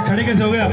खड़े कैसे हो गया?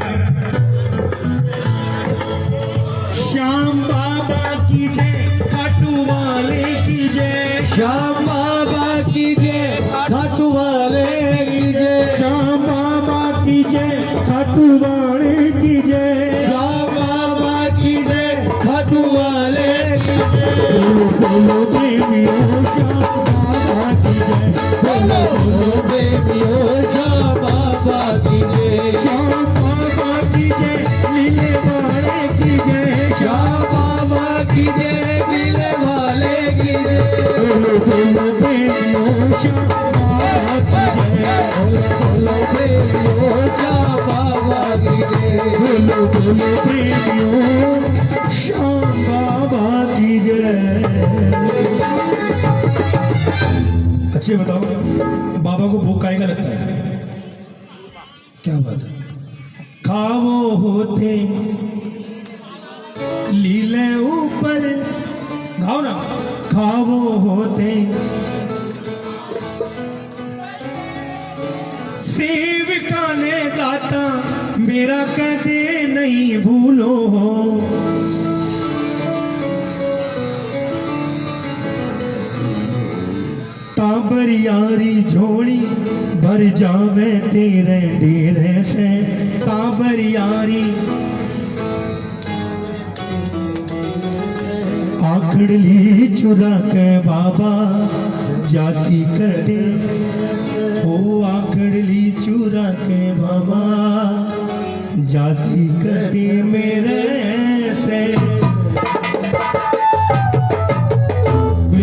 श्याम बाबा की जय, खाटू वाले की जय। श्याम बाबा की जय, खाटू वाले की जय। श्याम बाबा की जय, खाटू वाले की जय। श्याम बाबा की जय, खाटू वाले की जय। बोलो बोलो देवियों, श्याम बाबा की जय। बोलो बोलो देवियों, श्याम बाबा की जय। श्याम बाबा की जय, नीले वाले की जय। श्याम बाबा की जय, नीले वाले की जय। बोलो बोलो देवियों, श्याम बाबा की जय। बोलो देवियों, श्याम बाबा की जय। बोलो बोलो देवियों, श्याम बाबा की जय। अच्छे बताओ, बाबा को भूख काहे का लगता है? क्या बात है? खावो होते लीले ऊपर, गाओ ना। खावो होते सेविका ने दाता, मेरा कदे नहीं भूलो हो। टाबर यारी झोली भर जावे तेरे डेरे से। टाबर यारी आखड़ली चुरा के बाबा जासी करे हो। आखड़ली चुरा के बाबा जासी करे मेरे से।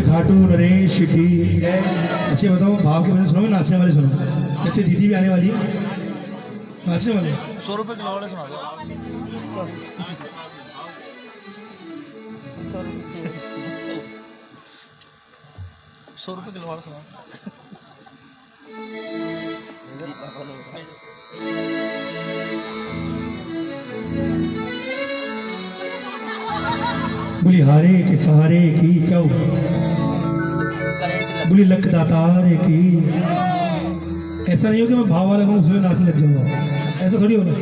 खाटू नरेश की। अच्छे बताओ, भाव के वजह सुनो, नाचने वाले सुनो। जैसे दीदी भी आने वाली है, नाचने वाले 100 रुपए किलो वाले सुना दो। 100 रुपए किलो वाला सुना। बोली हारे के सहारे की क्या हुआ? बोली लक दातार की। ऐसा नहीं हो कि मैं भाव वाला हूँ उसमें नाचने लग जाऊंगा, ऐसा थोड़ी होगा।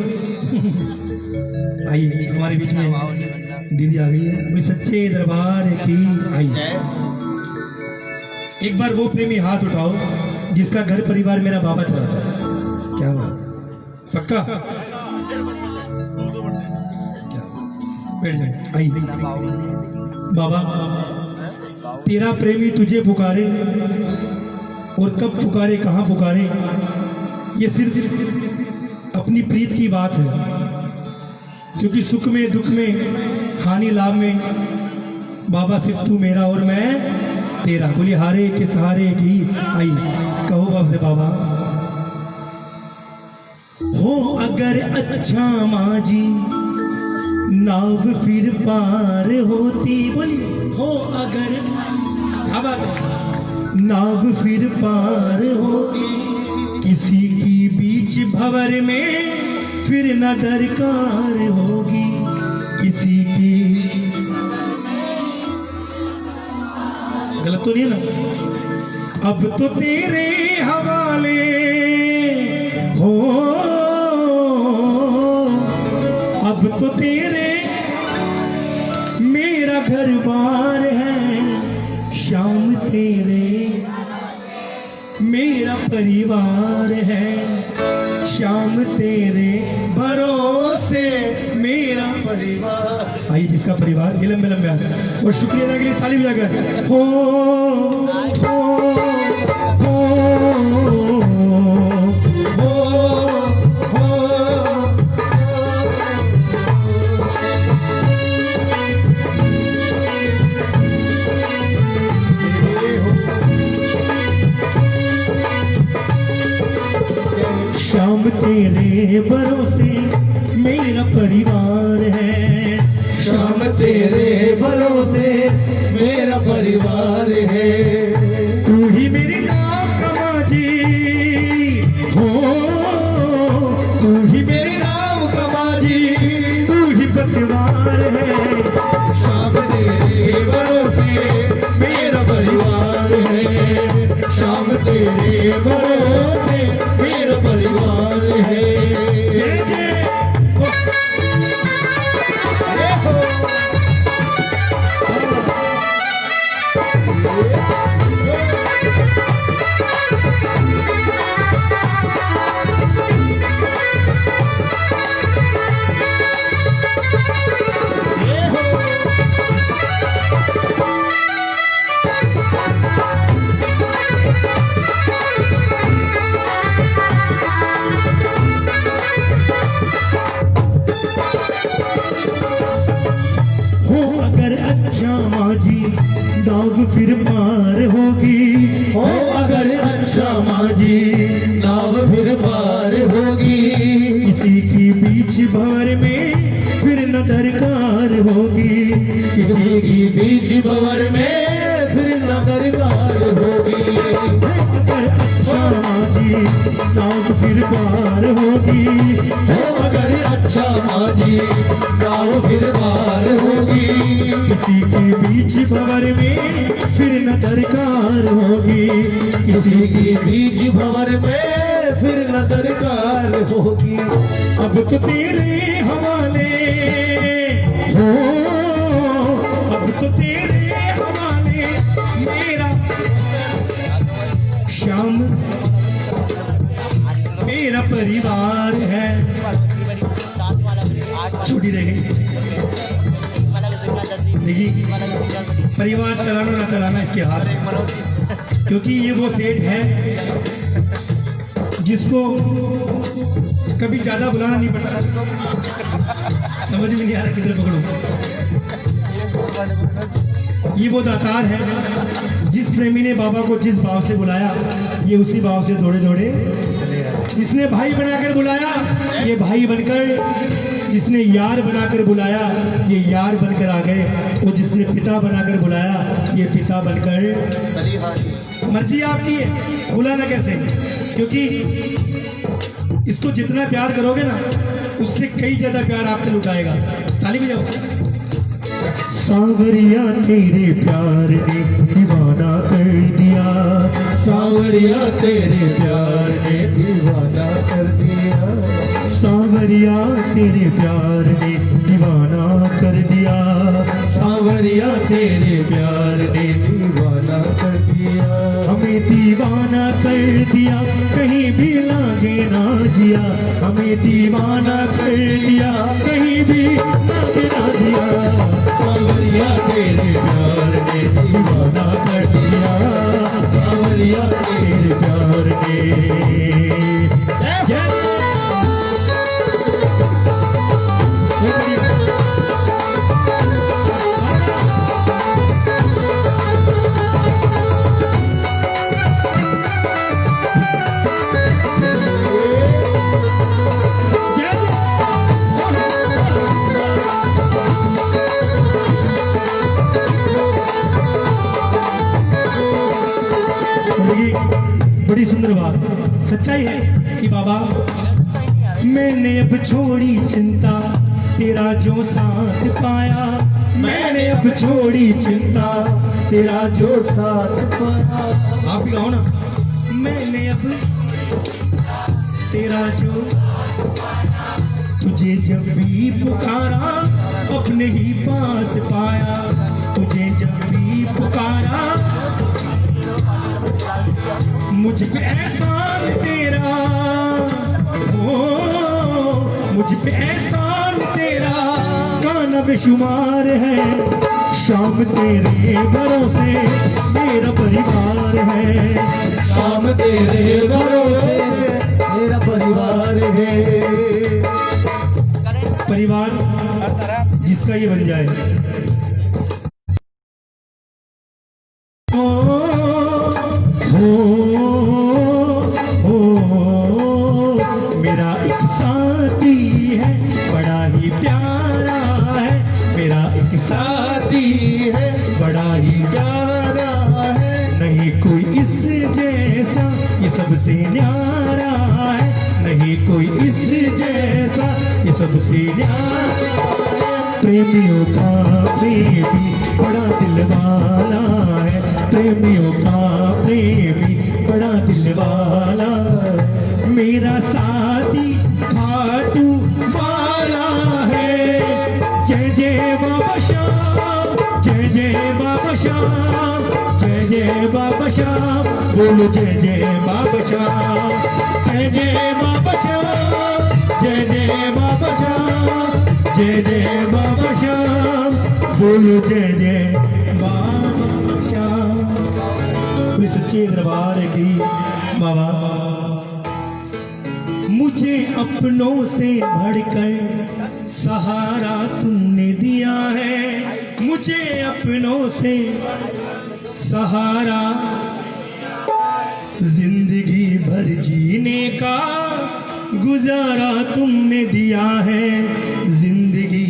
आई हमारे बीच में दीदी आ गई है। बोली सच्चे दरबार की। आई एक बार वो प्रेमी हाथ उठाओ जिसका घर परिवार मेरा बाबा चलाता है। क्या बात? पक्का? बैठ जाए। आई बाबा, तेरा प्रेमी तुझे पुकारे, और कब पुकारे, कहाँ पुकारे, ये सिर्फ अपनी प्रीत की बात है। क्योंकि सुख में दुख में हानि लाभ में बाबा सिर्फ तू मेरा और मैं तेरा। बोली हारे के सहारे की। आई कहो बाप से, बाबा हो अगर अच्छा माजी नाव फिर पार होती। बोली हो अगर, क्या बात है, नाव फिर पार होती। किसी की बीच भंवर में फिर न दरकार होगी। किसी की, गलत तो नहीं है ना? अब तो तेरे हवाले हो, अब तो तेरे मेरा घर बार है। श्याम तेरे मेरा परिवार है। श्याम तेरे भरोसे मेरा परिवार। आइए जिसका परिवार ये लंबे लंबे आते हैं, और शुक्रिया अदा के लिए ताली बजाकर हो हो हो श्याम तेरे भरोसे मेरा परिवार है। श्याम तेरे भरोसे मेरा परिवार है। तू ही मेरी नाव कमाजी हो, तू ही मेरी नाव कमाजी, तू ही पतवार है। श्याम तेरे भरोसे मेरा परिवार है। श्याम तेरे भरोसे मेरा परिवार है। जय जय अच्छा माझी नाव फिर पार होगी। हो अगर अच्छा माझी नाव फिर पार होगी। किसी की बीच भंवर में फिर न दरकार होगी। किसी की बीच भंवर में फिर न दरकार होगी। अगर अच्छा माझी नाव फिर पार होगी। हो अगर अच्छा माझी नाव फिर पार होगी। किसी के बीच भंवर में फिर न दरकार होगी। किसी की बीच भंवर में फिर न दरकार होगी। अब तो तेरे हवाले हो, अब तो तेरे हवाले मेरा श्याम मेरा परिवार है। छोटी रह गई। देखिए परिवार चलाना ना चलाना इसके हाथ में, क्योंकि ये वो सेठ है जिसको कभी ज्यादा बुलाना नहीं पड़ता। समझ में नहीं आ रहा किधर पकड़ूं। ये वो दातार है जिस प्रेमी ने बाबा को जिस भाव से बुलाया ये उसी भाव से दौड़े दौड़े। जिसने भाई बनाकर बुलाया ये भाई बनकर, जिसने यार बनाकर बुलाया ये यार बनकर आ गए, और जिसने पिता बनाकर बुलाया ये पिता बनकर। मर्जी आपकी है बुलाना कैसे, क्योंकि इसको जितना प्यार करोगे ना उससे कई ज्यादा प्यार आपको लुटाएगा। ताली बजाओ। सांवरिया तेरे प्यार ने दीवाना कर दिया। सांवरिया तेरे प्यार ने दीवाना कर दिया। सांवरिया तेरे प्यार ने दीवाना कर दिया। सांवरिया तेरे प्यार ने दीवाना कर दिया। हमें दीवाना कर दिया कहीं भी लागे ना जिया। हमें दीवाना कर दिया कहीं भी लागे ना जिया। सांवरिया तेरे प्यार ने दीवाना कर दिया सांवरिया तेरे प्यार ने। बड़ी सुंदर बात सच्चाई है कि बाबा मैंने अब छोड़ी चिंता तेरा जो साथ पाया। मैंने अब छोड़ी चिंता तेरा जो साथ पाया। आप भी गाओ ना। मैंने अब तेरा जो, तुझे जब भी पुकारा अपने ही पास पाया। तुझे जब भी पुकारा मुझ पे एहसान तेरा, ओ मुझ पे एहसान तेरा गाना बेशुमार है। शाम तेरे भरोसे मेरा परिवार है। शाम तेरे भरोसे मेरा परिवार है। परिवार जिसका ये बन जाए। मेरा एक साथी है बड़ा ही प्यारा है। मेरा एक साथी है बड़ा ही प्यारा है। नहीं कोई इस जैसा ये सबसे न्यारा है। नहीं कोई इस जैसा ये सबसे न्यारा। प्रेमियों का प्रेमी बड़ा दिल वाला है। प्रेमियों का प्रेमी बड़ा दिल वाला है। मेरा साथी खाटू वाला है। जय जय बाबा श्याम, जय जय बाबा श्याम, जय जय बाबा श्याम। बोलो जय जय बाबा श्याम, जय जय बाबा श्याम, जय जय बाबा श्याम, जय जय बाबा श्याम। बोलो जय जय बाबा श्याम। सच्चे दरबार की बाबा मुझे अपनों से बढ़कर सहारा तुमने दिया है, मुझे अपनों से सहारा जिंदगी भर जीने का गुजारा तुमने दिया है, जिंदगी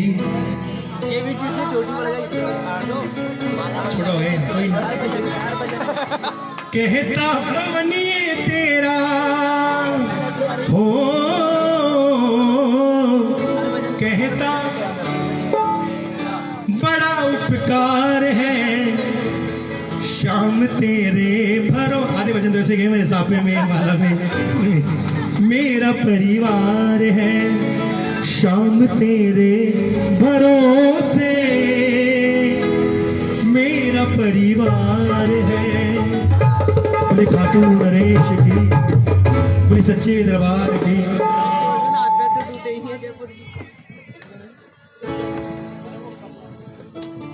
छोड़ो है कोई ना कहता बनिए तेरा हो, कहता बड़ा उपकार है शाम तेरे भरो। आधे भजन तो ऐसे गए मेरे सापे में माला में मेरा परिवार है शाम तेरे भरोसे मेरा परिवार है। बोले खाटू नरेश की, बोले सच्चे दरबार की।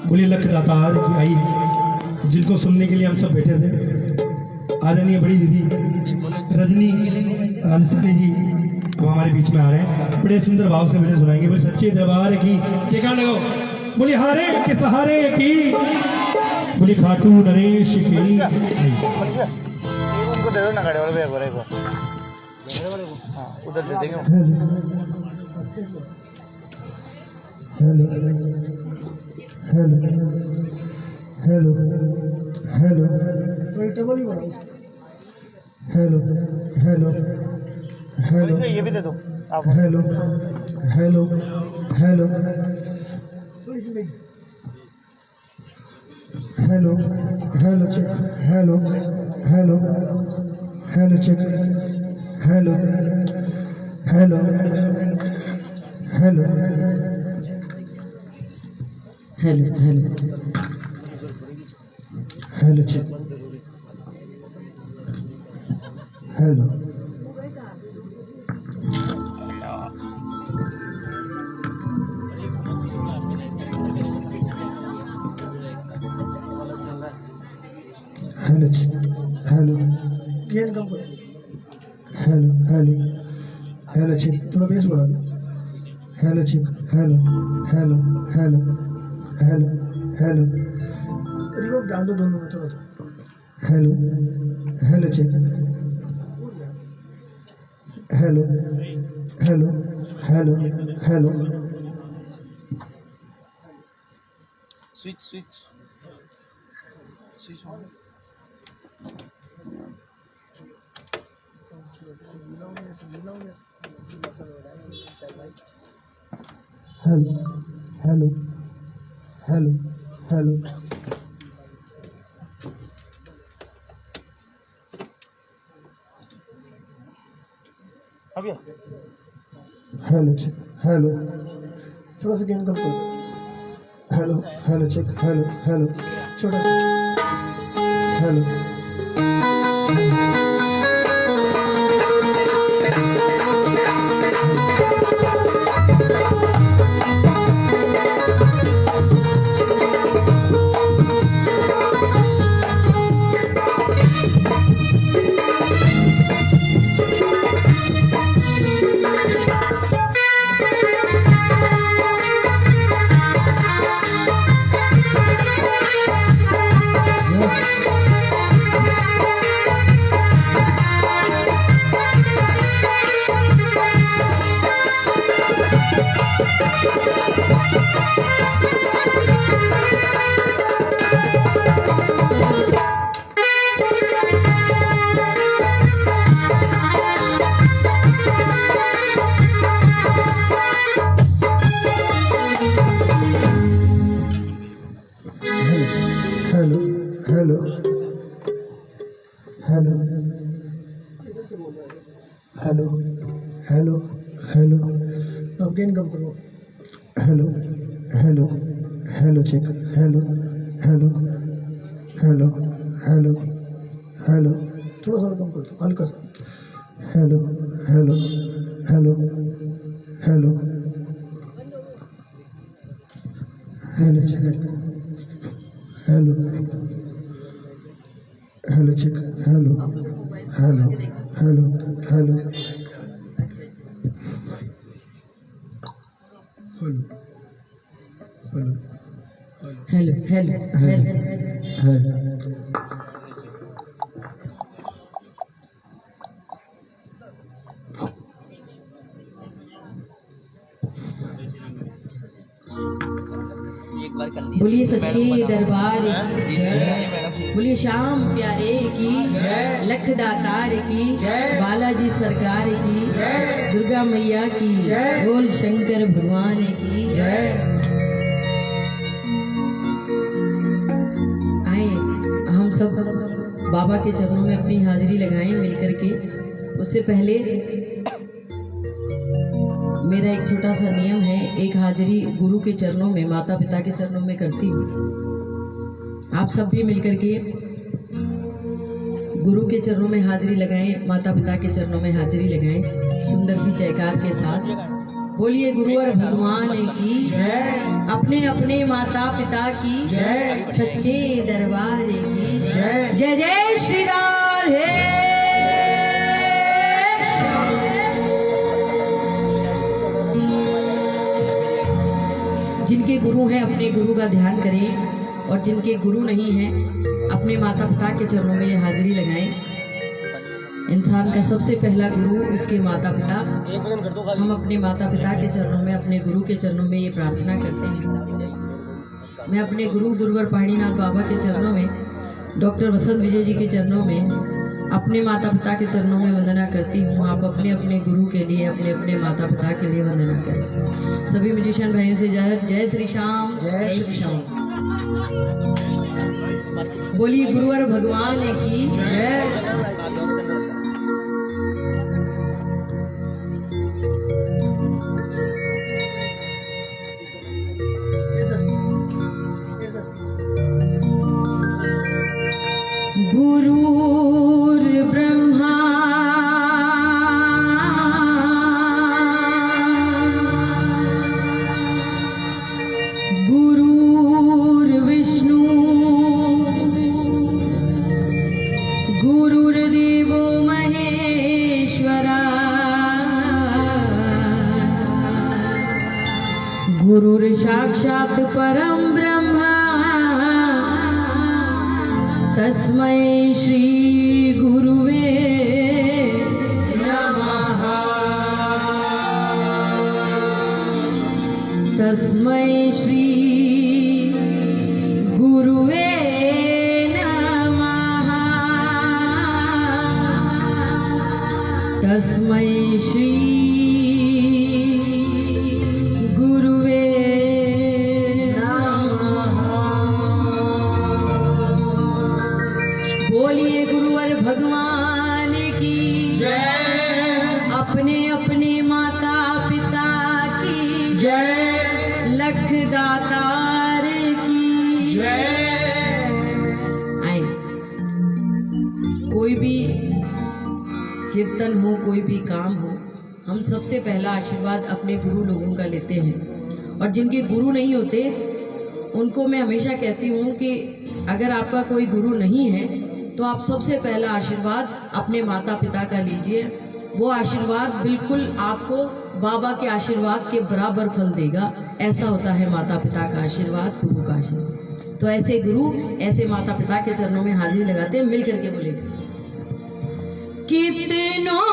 बोले लख दातार की आई है, जिनको सुनने के लिए हम सब बैठे थे। आदरणीय बड़ी दीदी रजनी राजस्थानी जी अब हमारे बीच में आ रहे हैं, बड़े सुंदर भाव से मुझे सुनाएंगे। बोले सच्चे दरबार की जयकार लगाओ, बोले हारे के सहारे की, बोले खाटू नरेश की। उनको दे दो ना गाड़ी वाले भैया को, हाँ उधर दे देंगे। Hello hello hello hello hello hello hello ये भी दे दो आप। Hello hello hello hello hello check hello hello hello check hello hello hello hello hello hello check hello hello hello gain कम करो। हेलो हेलो हेलो चिप थोड़ा bass बढ़ा दो। हेलो चिप hello hello hello hello hello reverb डाल दो दोनों में थोड़ा थोड़ा। हेलो हेलो चिप hello hello hello hello switch switch switch on. Hello hello hello hello अभी हेलो चेक हेलो थोड़ा सा गेन कम करो। Hello hello check hello hello छोटा hello hello hello hello hello hello hello अब गेन कम करो। Hello hello hello check hello hello hello hello hello थोड़ा सा और कम कर दो हल्का सा। Hello hello hello hello hello check hello hello check hello hello hello hello hello hello hello hello. बोलिए सच्चे दरबार की जय, बोलिए श्याम प्यारे की जय, लख दातार की जय, बालाजी सरकार की जय, दुर्गा मैया की जय, बोल शंकर भगवान की जय। आए हम सब बाबा के चरणों में अपनी हाजिरी लगाएं मिलकर के। उससे पहले मेरा एक छोटा सा नियम है, एक हाजिरी गुरु के चरणों में, माता पिता के चरणों में करती हूँ। आप सब भी मिलकर के गुरु के चरणों में हाजिरी लगाएं, माता पिता के चरणों में हाजिरी लगाएं सुंदर सी जयकार के साथ। बोलिए गुरुवर भगवान की जय, अपने अपने माता पिता की जय, सच्चे दरबार की जय। जय जय श्री राधे। जिनके गुरु हैं अपने गुरु का ध्यान करें, और जिनके गुरु नहीं हैं अपने माता पिता के चरणों में ये हाजिरी लगाएं। इंसान का सबसे पहला गुरु उसके माता पिता। हम अपने माता पिता के चरणों में, अपने गुरु के चरणों में ये प्रार्थना करते हैं। मैं अपने गुरु गुरुवर पहाड़ीनाथ बाबा के चरणों में, डॉक्टर वसंत विजय जी के चरणों में, अपने माता पिता के चरणों में वंदना करती हूँ। आप अपने अपने गुरु के लिए, अपने अपने माता पिता के लिए वंदना करें। सभी म्यूजिशियन भाइयों से जय श्री श्याम, जय श्री श्याम। बोलिए गुरुवर भगवान की जय। गुरुर्ब्रह्मा गुरुर्विष्णु गुरुर्देवो महेश्वरा गुरुर्साक्षात् परं ब्रह्मा तस्मै श्री गुरुवे नमः। तस्मै श्री गुरुवे नमः। तस्मै श्री गुरुवे बोलिए गुरुवर भगवान की जय, अपने अपने माता पिता की जय, लख दातार की जय। आए कोई भी कीर्तन हो, कोई भी काम हो, हम सबसे पहला आशीर्वाद अपने गुरु लोगों का लेते हैं। और जिनके गुरु नहीं होते उनको मैं हमेशा कहती हूँ कि अगर आपका कोई गुरु नहीं है तो आप सबसे पहला आशीर्वाद अपने माता पिता का लीजिए। वो आशीर्वाद बिल्कुल आपको बाबा के आशीर्वाद के बराबर फल देगा। ऐसा होता है माता पिता का आशीर्वाद, गुरु का आशीर्वाद। तो ऐसे गुरु, ऐसे माता पिता के चरणों में हाजिरी लगाते हैं। मिल करके बोले कितनों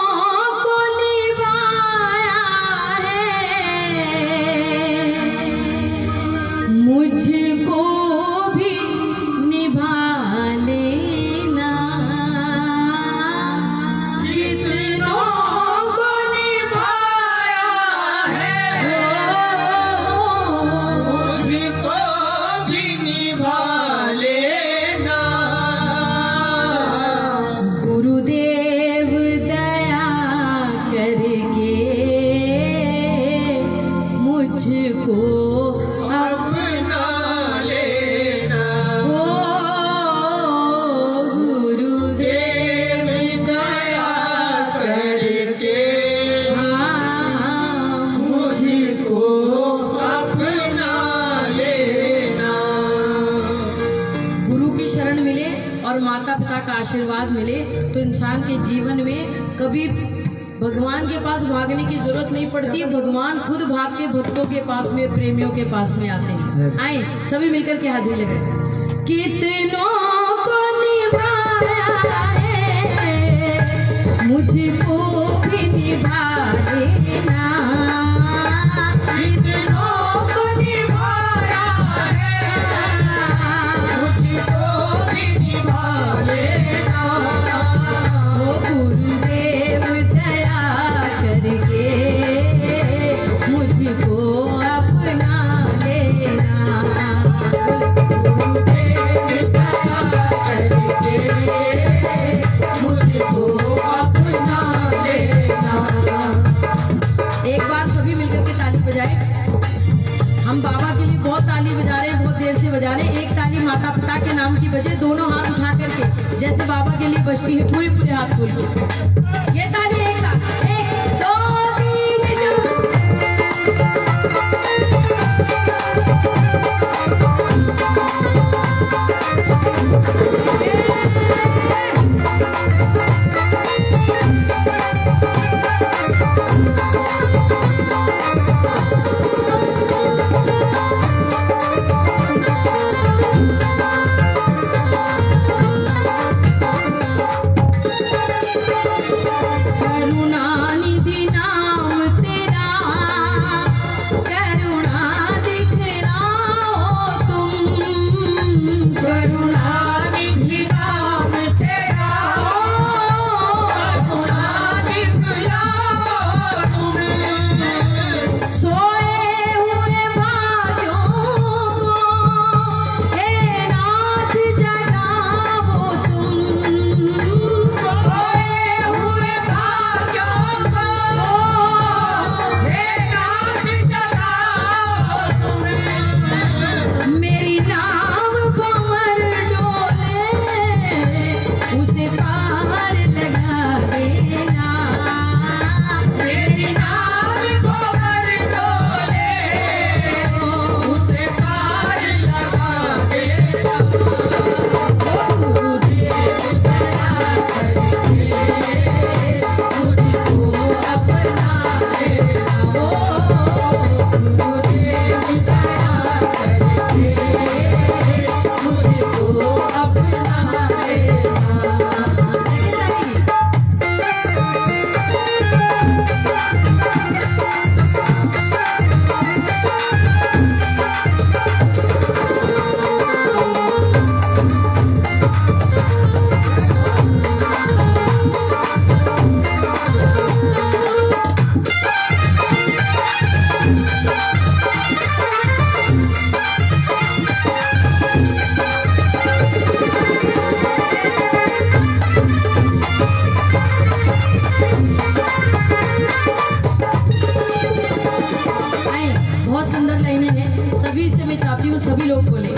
को निभाया है, मुझको भी निभा लेना। कितनों को निभाया है, मुझको भी निभा लेना। गुरुदेव दया करके मुझको अपना लेना। ओ गुरुदेव दया करके हाँ मुझको अपना लेना। गुरु की शरण मिले और माता पिता का आशीर्वाद मिले तो इंसान के जीवन में कभी भगवान के पास भागने की जरूरत नहीं पड़ती, भगवान खुद भाग के भक्तों के पास में, प्रेमियों के पास में आते हैं। आए सभी मिलकर के हाजिरी लगाए। कितनों को निभाया है, मुझको भी निभा लेना। कितनों को निभाया है, मुझको भी निभा लेना। ओ गुरुदेव दया करके मुझको अपना लेना। गुरुदेव दया करके मुझको अपना लेना। एक बार सभी मिलकर के ताली बजाएं। हम बाबा के लिए बहुत ताली बजा रहे हैं, बहुत देर से बजा रहे हैं। एक ताली माता पिता के नाम की बजे, दोनों हाथ उठा करके जैसे बाबा के लिए बजती है, पूरे पूरे हाथ खोल के ये ताली एक साथ, 1 2 करुणानिधि नाम तेरा, करुणा दिखलाओ तुम। करुणानिधि नाम तेरा, करुणा दिखलाओ तुम। सोए हुए भाग्यों को हे नाथ जगाओ तुम। सोए हुए भाग्यों को हे नाथ जगाओ तुम। मेरी नाव भंवर डोले, उसे पार लगा देना। मेरी नाव भंवर डोले, उसे पार लगा देना। ओ गुरुदेव दया करके मुझको अपना लेना। ओ गुरुदेव दया करके मुझको अपना लेना। आए, बहुत सुंदर लाइनें हैं, सभी से मैं चाहती हूँ सभी लोग बोले।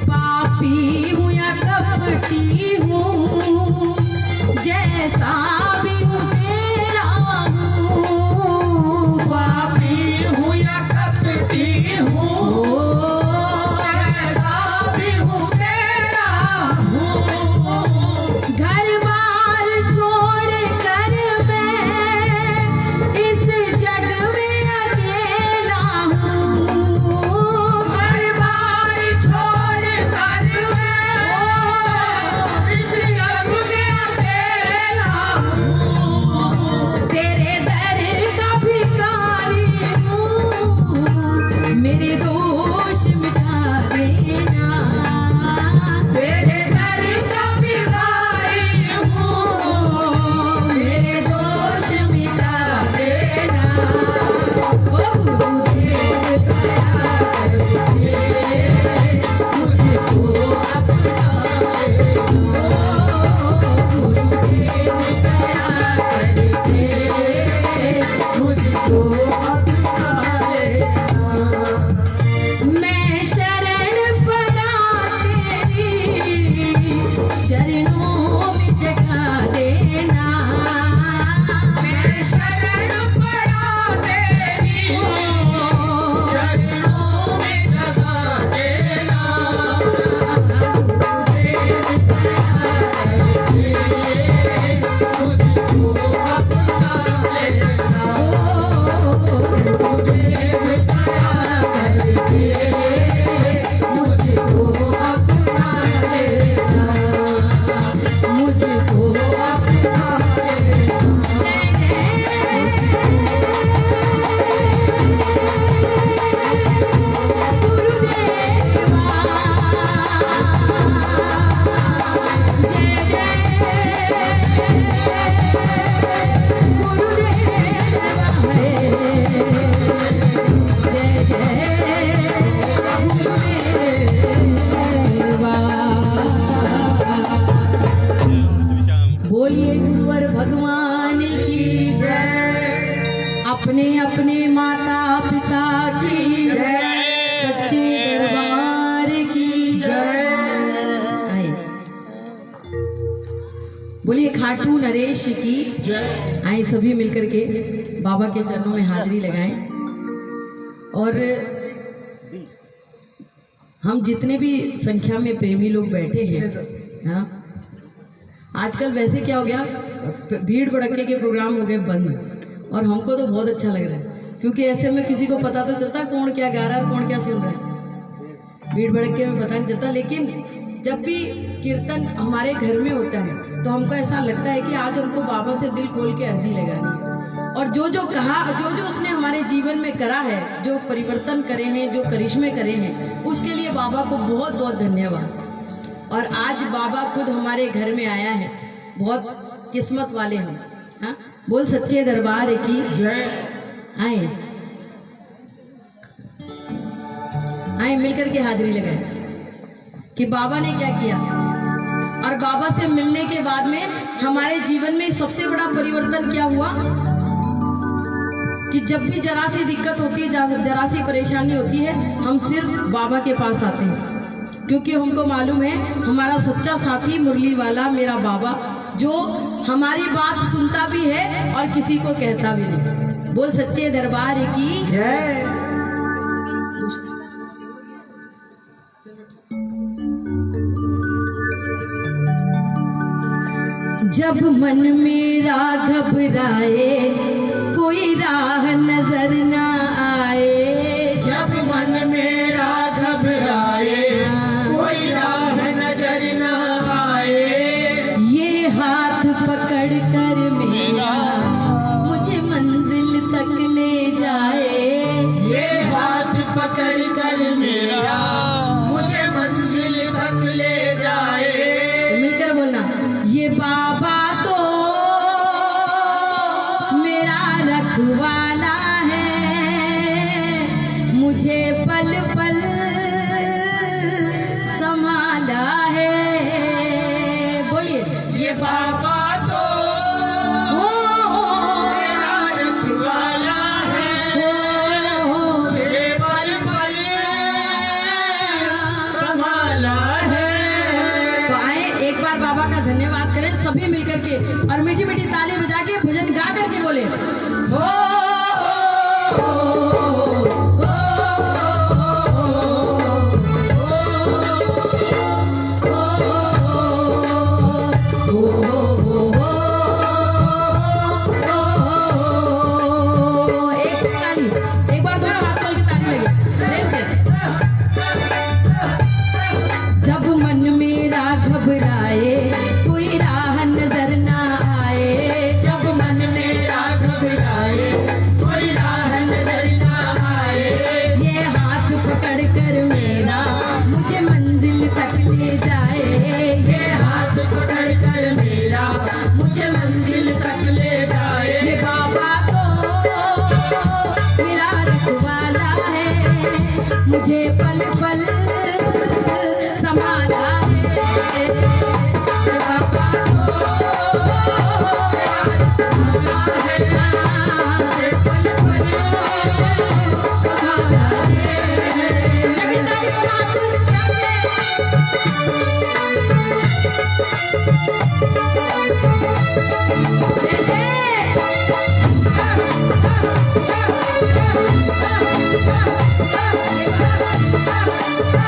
पापी हूँ या कपटी हूँ, जैसा भी हूँ तेरा हूँ। पापी हूँ या कपटी हूँ, जैसा भी हूँ तेरा हूँ। घर बार छोड़ कर मैं इस जग में अकेला हूँ। घर बार छोड़ कर मैं इस जग में अकेला हूँ। मेरी माता पिता की जय, सच्चे दरबार की जय। आए बोलिए खाटू नरेश की जय। आए सभी मिलकर के बाबा के चरणों में हाजिरी लगाएं। और हम जितने भी संख्या में प्रेमी लोग बैठे हैं, हाँ, आजकल वैसे क्या हो गया, भीड़ भड़के के प्रोग्राम हो गए बंद, और हमको तो बहुत अच्छा लग रहा है, क्योंकि ऐसे में किसी को पता तो चलता कौन क्या गा रहा है और कौन क्या सुन रहा है। भीड़ भड़के में पता नहीं चलता, लेकिन जब भी कीर्तन हमारे घर में होता है तो हमको ऐसा लगता है कि आज हमको बाबा से दिल खोल के अर्जी लगानी है, और जो जो कहा, जो जो उसने हमारे जीवन में करा है, जो परिवर्तन करे हैं, जो करिश्मे करे हैं, उसके लिए बाबा को बहुत बहुत धन्यवाद। और आज बाबा खुद हमारे घर में आया है, बहुत किस्मत वाले हम। हाँ, बोल सच्चे दरबार की जय। आए आए मिलकर के हाजिरी लगाए कि बाबा ने क्या किया, और बाबा से मिलने के बाद में हमारे जीवन में सबसे बड़ा परिवर्तन क्या हुआ कि जब भी जरा सी दिक्कत होती है, जरा सी परेशानी होती है, हम सिर्फ बाबा के पास आते हैं, क्योंकि हमको मालूम है हमारा सच्चा साथी मुरली वाला मेरा बाबा, जो हमारी बात सुनता भी है और किसी को कहता भी नहीं। बोल सच्चे दरबार की जय। जब मन मेरा घबराए, कोई राह नजर ना आए, जब मन मेरा घबराए, कोई राह नजर न आए, ये हाथ पकड़ कर मेरा मुझे मंजिल तक ले जाए, ये हाथ पकड़ कर मेरा मुझे मंजिल तक ले जाए। मिलकर बोलना, ये बाबा तो मेरा रखवाला है, मुझे पल पल संभाला है। बोलिए, ये बाबा तो मेरा रखवाला है, मुझे पल पल संभाला है। तो आए एक बार बाबा का धन्यवाद करें सभी मिलकर के, और मीठी मीठी ताली बजा के भजन गा करके बोले हो। एक बार दोनों हाथ खोल के ताली लगे प्रेम से। जब मन मेरा घबराए, कोई राह नजर ना आए, जब मन मेरा घबराए, कोई राह नजर न आए, ये हाथ पकड़ कर मेरा मुझे मंजिल तक ले जाए, ये हाथ पकड़ कर मेरा मुझे मंजिल तक ले जाए। ये बाबा तो मेरा रखवाला है, मुझे पल पल संभाला है। बाबा तो मेरा रखवाला है, मुझे पल पल संभाला है। लेकिन नहीं Ah!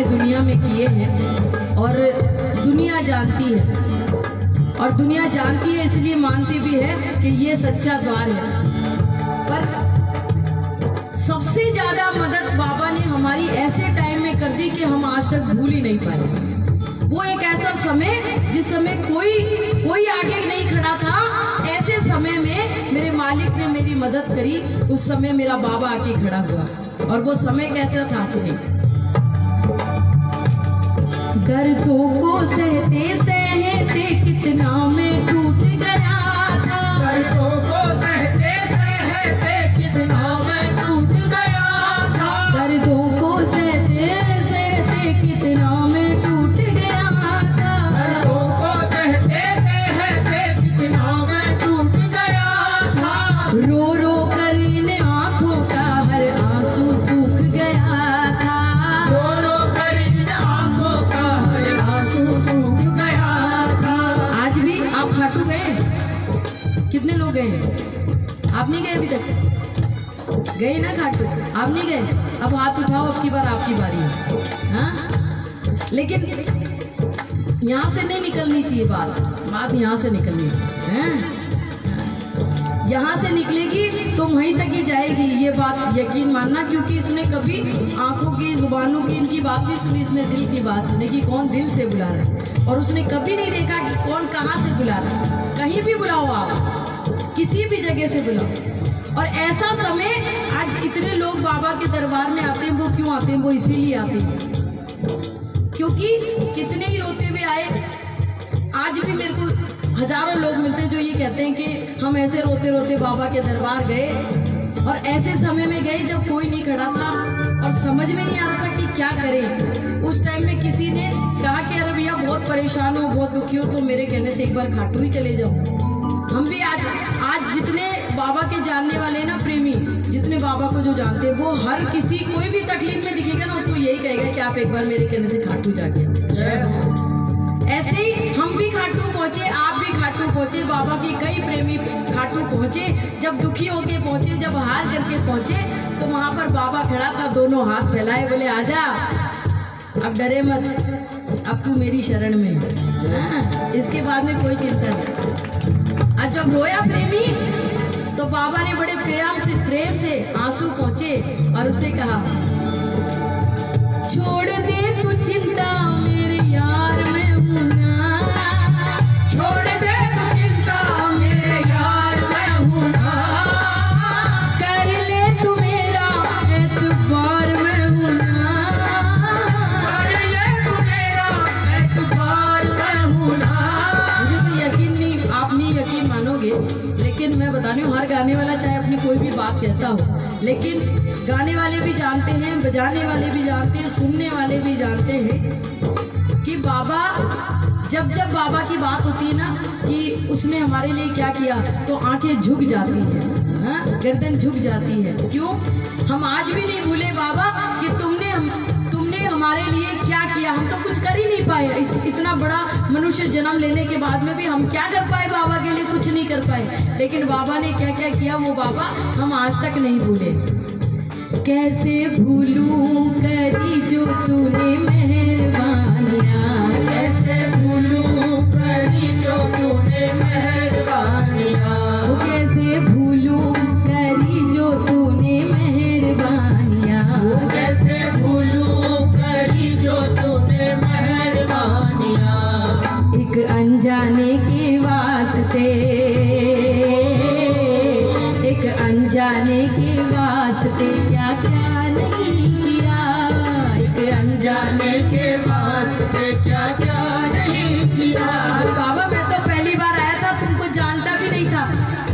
ने दुनिया में किए हैं और दुनिया जानती है, और दुनिया जानती है इसलिए मानती भी है कि ये सच्चा द्वार है। पर सबसे ज्यादा मदद बाबा ने हमारी ऐसे टाइम में कर दी कि हम आज तक भूल ही नहीं पाए। वो एक ऐसा समय जिस समय कोई आगे नहीं खड़ा था, ऐसे समय में मेरे मालिक ने मेरी मदद करी। उस समय मेरा बाबा आके खड़ा हुआ, और वो समय कैसा था सुनिए। दर्दों को सहते सहते कितना मैं टूट गया था, दर्दों को सहते सहते कितना मैं टूट गया था, दर्दों को सहते सहते कितना मैं टूट गया था, दर्दों को सहते सहते कितना मैं टूट गया था, रो रो कर इन आंखों का हर आंसू सूख गया था। रो रो कर इन आंखों का हर आंसू सूख गया था। आज भी आप खाटू गए? कितने लोग गए हैं? आप नहीं गए अभी तक? गए ना खाटू? आप नहीं गए? अब हाथ उठाओ, अब की बार आपकी बारी है। हाँ, लेकिन यहाँ से नहीं निकलनी चाहिए बात यहाँ से निकलनी है। यहाँ से निकलेगी तो वहीं तक ही जाएगी, ये बात यकीन मानना। क्योंकि इसने कभी आंखों की, जुबानों की, इनकी बात नहीं सुनी, इसने दिल की बात सुनी कि कौन दिल से बुला रहा है। और उसने कभी नहीं देखा कि कौन कहाँ से बुला रहा है। कहीं भी बुलाओ आप, किसी भी जगह से बुलाओ। और ऐसा समय आज इतने लोग बाबा के दरबार में आते हैं, वो क्यों आते हैं? वो इसीलिए आते हैं क्योंकि कितने ही रोते हुए आए। आज भी मेरे को हजारों लोग मिलते हैं जो ये कहते हैं कि हम ऐसे रोते रोते बाबा के दरबार गए, और ऐसे समय में गए जब कोई नहीं खड़ा था और समझ में नहीं आ रहा था कि क्या करें। उस टाइम में किसी ने कहा कि अरे भैया बहुत परेशान हो, बहुत दुखी हो, तो मेरे कहने से एक बार खाटू ही चले जाओ। हम भी आज जितने बाबा के जानने वाले हैं ना, प्रेमी जितने बाबा को जो जानते हैं, वो हर किसी कोई भी तकलीफ में दिखेगा ना, उसको यही कहेगा कि आप एक बार मेरे कहने से खाटू जाके। ऐसे ही हम भी खाटू पहुंचे, आप भी खाटू पहुंचे, बाबा के कई प्रेमी खाटू पहुंचे। जब दुखी होके पहुंचे, जब हार करके पहुंचे, तो वहां पर बाबा खड़ा था, दोनों हाथ फैलाए, बोले आजा, अब डरे मत, अब तू मेरी शरण में है। इसके बाद में कोई चिंता नहीं। आज जब रोया प्रेमी, तो बाबा ने बड़े प्रेम से आंसू पहुंचे और उससे कहा, छोड़ दे तू चिंता मेरे यार, मैं हूं ना, छोड़ दे तू चिंता मेरे यार, मैं हूं ना, कर ले तू मेरा एतबार, मैं हूं ना, कर ले तू मेरा एतबार, मैं हूं ना। मुझे तो यकीन नहीं, आप नहीं यकीन मानोगे, लेकिन मैं बता रही हूँ, हर गाने वाला चाहे अपनी कोई भी बात कहता हो, लेकिन गाने वाले भी जानते हैं, बजाने वाले भी जानते हैं, सुनने वाले भी जानते हैं कि बाबा जब बाबा की बात होती है ना कि उसने हमारे लिए क्या किया, तो आंखें झुक जाती है, हाँ, गर्दन झुक जाती है। क्यों? हम आज भी नहीं भूले बाबा कि तुमने हमारे लिए क्या किया। हम तो कुछ कर ही नहीं पाए, इतना बड़ा मनुष्य जन्म लेने के बाद में भी हम क्या कर पाए? बाबा के लिए कुछ नहीं कर पाए। लेकिन बाबा ने क्या क्या किया, वो बाबा हम आज तक नहीं भूले। कैसे भूलूं करी जो तूने मेहरबानियां, कैसे भूलूं करी जो तूने मेहरबानियां, कैसे भूलूं करी जो तूने मेहरबानियां, कैसे भूलूं करी जो तूने मेहरबानियां। एक अनजाने के वास्ते, एक अनजाने के वास्ते क्या क्या नहीं किया, एक अनजाने के वास्ते क्या क्या नहीं किया। बाबा मैं तो पहली बार आया था, तुमको जानता भी नहीं था,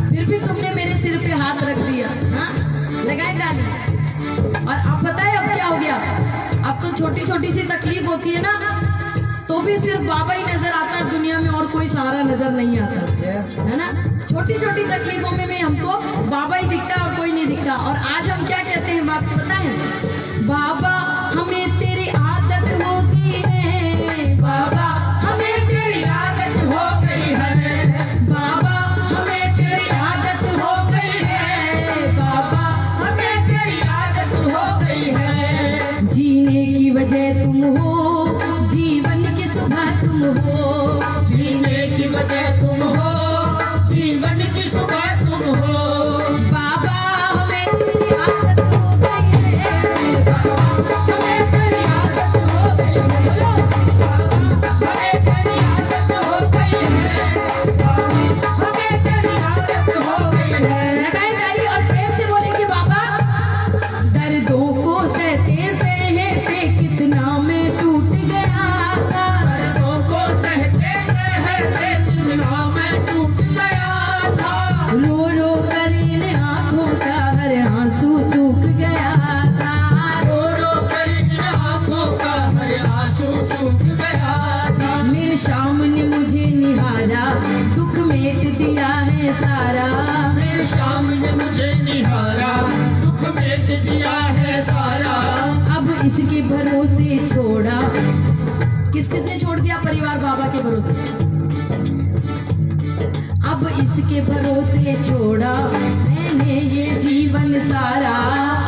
फिर भी तुमने मेरे सिर पे हाथ रख दिया, हाँ, लगाए ताली। और अब पता है अब क्या हो गया? अब तो छोटी छोटी सी तकलीफ होती है ना, तो भी सिर्फ बाबा ही नजर आता, दुनिया में और कोई सहारा नजर नहीं आता, है ना। छोटी छोटी तकलीफों में हमको बाबा ही दिखता और कोई नहीं दिखता। और आज हम क्या कहते हैं, बात पता है? बाबा हमें तेरी आदत हो गई है, बाबा हमें तेरी आदत हो गई है, बाबा हमें तेरी आदत हो गई है, बाबा हमें तेरी आदत हो गई है। जीने की वजह तुम हो किस किसने छोड़ दिया परिवार बाबा के भरोसे? अब इसके भरोसे छोड़ा मैंने ये जीवन सारा,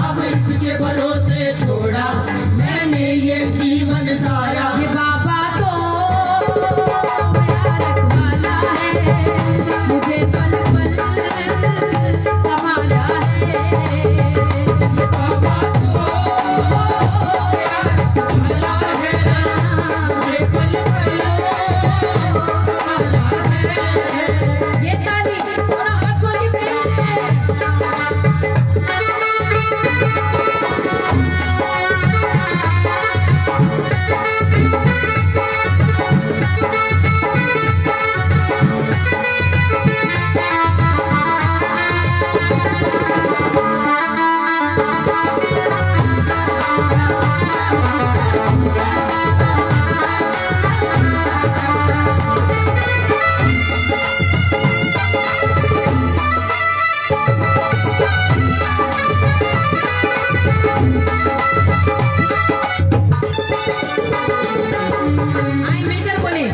अब इसके भरोसे छोड़ा मैंने ये जीवन सारा। ये बाबा तो मेरा रखवाला है, मुझे पल पल संभाला है। बाबा तो मेरा रखवाला है, मुझे पल पल संभाला है। ये ताली थोड़ा हाथ खोल के प्रेम से। आए मिलकर बोले,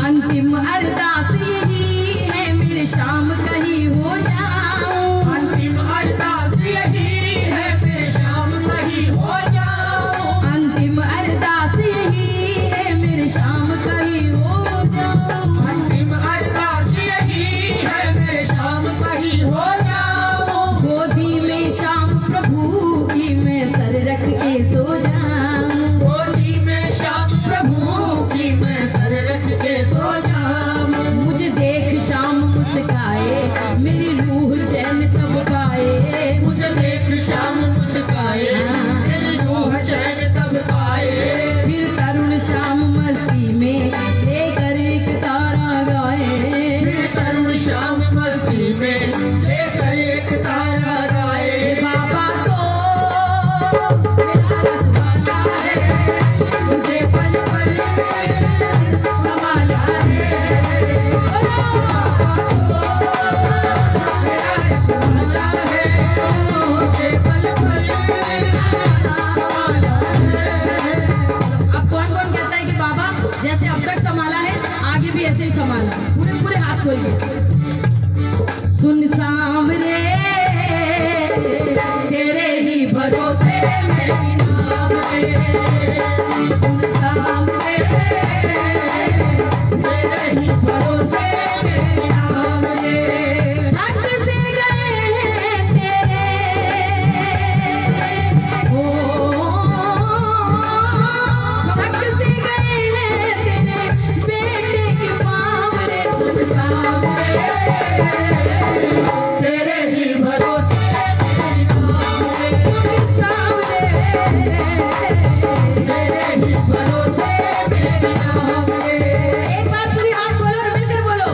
अंतिम अरदास यही है मेरे शाम कहीं हो जाऊं। अंतिम अरदास यही है मेरे शाम कहीं हो जाऊं। अंतिम अरदास यही है मेरे शाम कहीं हो जाऊं। अंतिम अरदास यही है मेरे शाम कहीं हो जाऊं। गोदी में शाम प्रभु की मैं सर रख के सो जाऊं। गोदी में शाम प्रभु की मैं सर रख के सो जाऊं। मुझे देख शाम मुस्काए मेरी रूह चैन तब पाए। मुझे देख शाम मुस्काए मेरी रूह चैन तब पाए। फिर तरुण शाम मस्ती में लेकर एक तारा गाए। फिर तरुण शाम मस्ती में लेकर एक तारा गाए। बाबा तो मेरा रखवाला है, मुझे पल पल संभाला है। बाबा तो मेरा रखवाला है, मुझे पल पल संभाला है। अब कौन कौन कहता है कि बाबा जैसे अब तक संभाला है आगे भी ऐसे ही संभाला? पूरे पूरे हाथ खोल के। सुन सांवरे तेरे ही भरोसे मेरी नाव है। सुन सांवरे तेरे ही भरोसे मेरी नाव है। थक से गए हैं तेरे थक से गए हैं तेरे बेटे के पाँव रे। सुन सांवरे तेरे ही भरोसे मेरी नाव है। सुन सांवरे तेरे ही भरोसे मेरी नाव है। एक बार पूरी हाथ बोलो और मिलकर बोलो,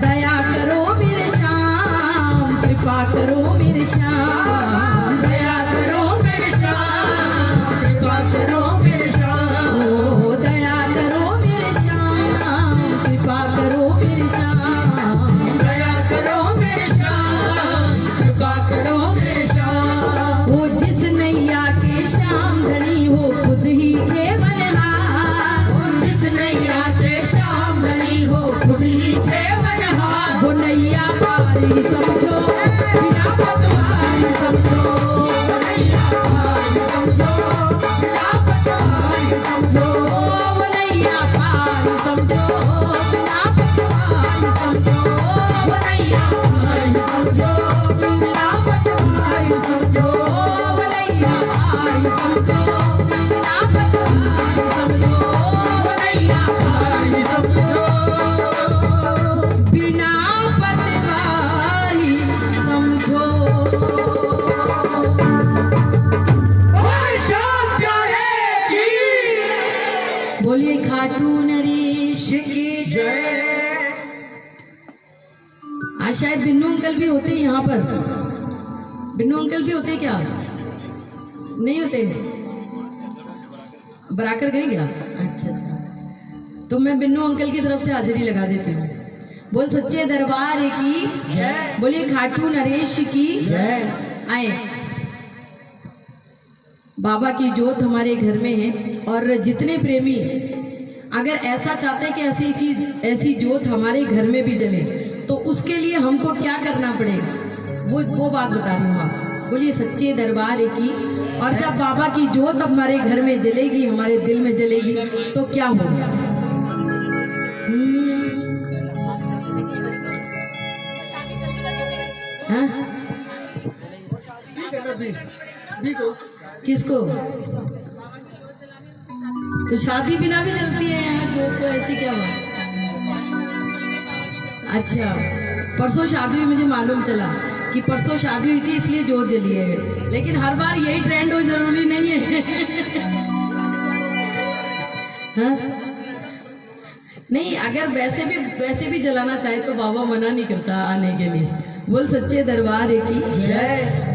दया करो मेरे श्याम, कृपा करो मेरे श्याम। दया करो मेरे श्याम, कृपा करो मेरे श्याम। ओ दया करो मेरे श्याम, कृपा करो मेरे श्याम। दया करो मेरे श्याम, कृपा करो मेरे श्याम। वो जिस नैया के श्याम धनी हो खुद ही थे मनहार। और जिस नैया के श्याम धनी हो खुद ही थे मनहार। वो नैया पारी समझो बिना पतवार समझो। वो नैया पार समझो, बिना पतवार समझो। वो नैया पार समझो बिना पतवार समझो। वो नैया पार समझो, बिना पतवार समझो। वो नैया पार समझो बिना पतवार समझो। वो नैया पार समझो, बिना पतवारी समझो। और श्याम प्यारे की बोलिए खाटू नरेश की जय। आज शायद बिन्नू अंकल भी होते हैं यहाँ पर। बिन्नू अंकल भी होते क्या? नहीं होते? बराकर गए क्या? अच्छा अच्छा, तो मैं बिन्नू अंकल की तरफ से हाजिरी लगा देती हूँ। बोल सच्चे दरबार की जय। बोलिए खाटू नरेश की जय। आए। बाबा की जोत हमारे घर में है और जितने प्रेमी अगर ऐसा चाहते कि ऐसी चीज ऐसी जोत हमारे घर में भी जले तो उसके लिए हमको क्या करना पड़ेगा, वो बात बता रही हूँ आप। बोलिए सच्चे दरबार की। और जब बाबा की जोत हमारे घर में जलेगी, हमारे दिल में जलेगी, तो क्या होगा? हाँ? किसको? तो शादी बिना भी जलती है यहाँ जोत, तो ऐसी क्या बात? अच्छा, परसों शादी हुई, मुझे मालूम चला कि परसों शादी हुई थी इसलिए जोत जली है, लेकिन हर बार यही ट्रेंड हो जरूरी नहीं है। हाँ? नहीं, अगर वैसे भी जलाना चाहे तो बाबा मना नहीं करता आने के लिए। बोल सच्चे दरबार की जय।